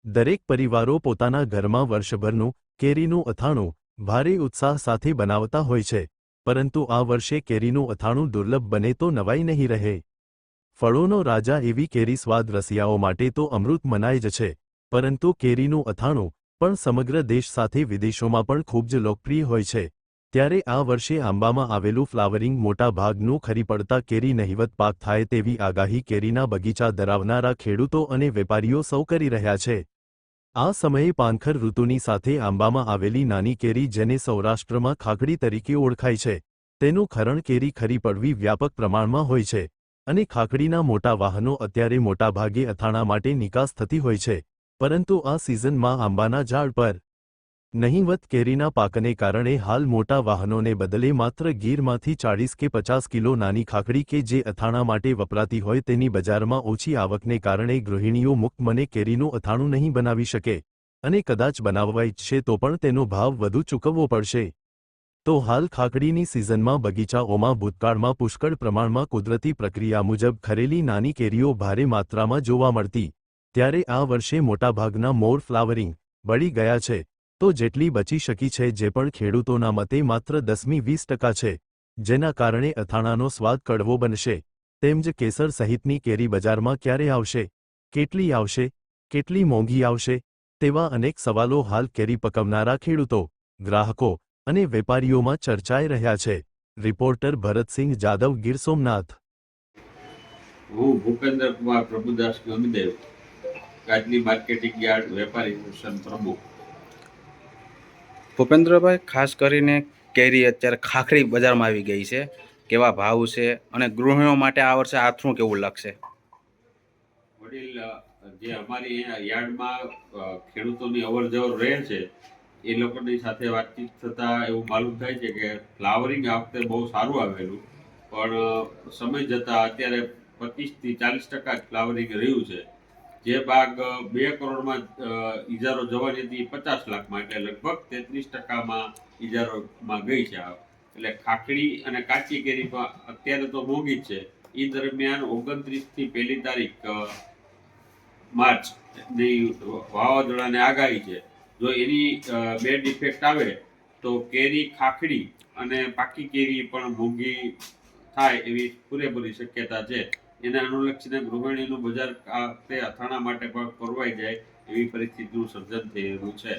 દરેક પરિવારો પોતાના ઘરમાં વર્ષભરનું કેરીનું અથાણું ભારે ઉત્સાહ સાથે બનાવતા હોય છે, પરંતુ આ વર્ષે કેરીનું અથાણું દુર્લભ બને તો નવાઈ નહીં રહે. ફળોનો રાજા એવી કેરી સ્વાદ રસિયાઓ માટે તો અમૃત મનાય જ છે, પરંતુ કેરીનું અથાણું પણ સમગ્ર દેશ સાથે વિદેશોમાં પણ ખૂબ જ લોકપ્રિય હોય છે. ત્યારે આ વર્ષે આંબામાં આવેલું ફ્લાવરિંગ મોટા ભાગનું ખરી પડતા કેરી નહિવત પાક થાય તેવી આગાહી કેરીના બગીચા ધરાવનારા ખેડૂતો અને વેપારીઓ સૌ કરી રહ્યા છે. આ સમયે પાનખર ઋતુની સાથે આંબામાં આવેલી નાની કેરી જેને સૌરાષ્ટ્રમાં ખાખડી તરીકે ઓળખાય છે, તેનું ખરણ કેરી ખરી પડવી વ્યાપક પ્રમાણમાં હોય છે, અને ખાખડીના મોટા વાહનો અત્યારે મોટાભાગે અથાણા માટે નિકાસ થતી હોય છે, પરંતુ આ સિઝનમાં આંબાના ઝાડ પર નહિવત કેરીના પાકને કારણે હાલ મોટા વાહનોને બદલે માત્ર ગીરમાંથી 40 કે 50 કિલો નાની ખાખડી કે જે અથાણા માટે વપરાતી હોય તેની બજારમાં ઓછી આવકને કારણે ગૃહિણીઓ મુક્તમને કેરીનું અથાણું નહીં બનાવી શકે, અને કદાચ બનાવવા ઈચ્છે તો પણ તેનો ભાવ વધુ ચૂકવવો પડશે. તો હાલ ખાખડીની સિઝનમાં બગીચાઓમાં ભૂતકાળમાં પુષ્કળ પ્રમાણમાં કુદરતી પ્રક્રિયા મુજબ ખરેલી નાની કેરીઓ ભારે માત્રામાં જોવા મળતી, ત્યારે આ વર્ષે મોટાભાગના મોર ફ્લાવરિંગ બળી ગયા છે, તો જેટલી બચી શકી છે જે પણ ખેડૂતોના મતે માત્ર 10-20% છે, જેના કારણે અથાણાનો સ્વાદ કડવો બનશે. તેમ જ કેસર સહિતની કેરી બજારમાં ક્યારે આવશે, કેટલી આવશે, કેટલી મોંઘી આવશે, તેવા અનેક સવાલો હાલ કેરી પકવનારા ખેડૂતો, ગ્રાહકો અને વેપારીઓમાં ચર્ચાઈ રહ્યા છે. રિપોર્ટર ભરતસિંહ જાદવ, ગીર સોમનાથ. હું ભૂપેન્દ્ર કુમાર પ્રભુદાસ ગમીદેવ, કાજલી માર્કેટિંગ યાર્ડ વેપારી એસોસિએશન પ્રમુખ. ભૂપેન્દ્રભાઈ, ખાસ કરીને કેરી અત્યારે ખાખડી બજારમાં આવી ગઈ છે, કેવા ભાવ છે અને ગૃહિણીઓ માટે આ વર્ષે આથરું કેવું લાગશે? વડીલ, જે અમારી યાર્ડમાં ખેડૂતોની અવર જવર રહે છે એ લોકોની સાથે વાતચીત થતાં એવું માલુમ થાય છે કે ફ્લાવરિંગ આ વખતે બહુ સારું આવેલું, પણ સમય જતાં અત્યારે 25 થી 40% જ ફ્લાવરિંગ રહ્યું છે. જે બાગ 2 કરોડમાં ઇજારો જવાની હતી 50 લાખમાં, એટલે લગભગ 33%માં ઇજારોમાં ગઈ છે. એટલે ખાખડી અને કાચી કેરી પણ અત્યારે તો મોંઘી જ છે. એ દરમિયાન 29 થી 1 તારીખ માર્ચની વાવાઝોડાની આગાહી છે. જો એની બેડ ઇફેક્ટ આવે તો કેરી, ખાખડી અને પાકી કેરી પણ મોંઘી થાય એવી પૂરેપૂરી શક્યતા છે. એને અનુલક્ષીને ગૃહિણીનું બજાર તે અથાણા માટે પણ પરવાઈ જાય એવી પરિસ્થિતિનું સર્જન થઈ રહ્યું છે.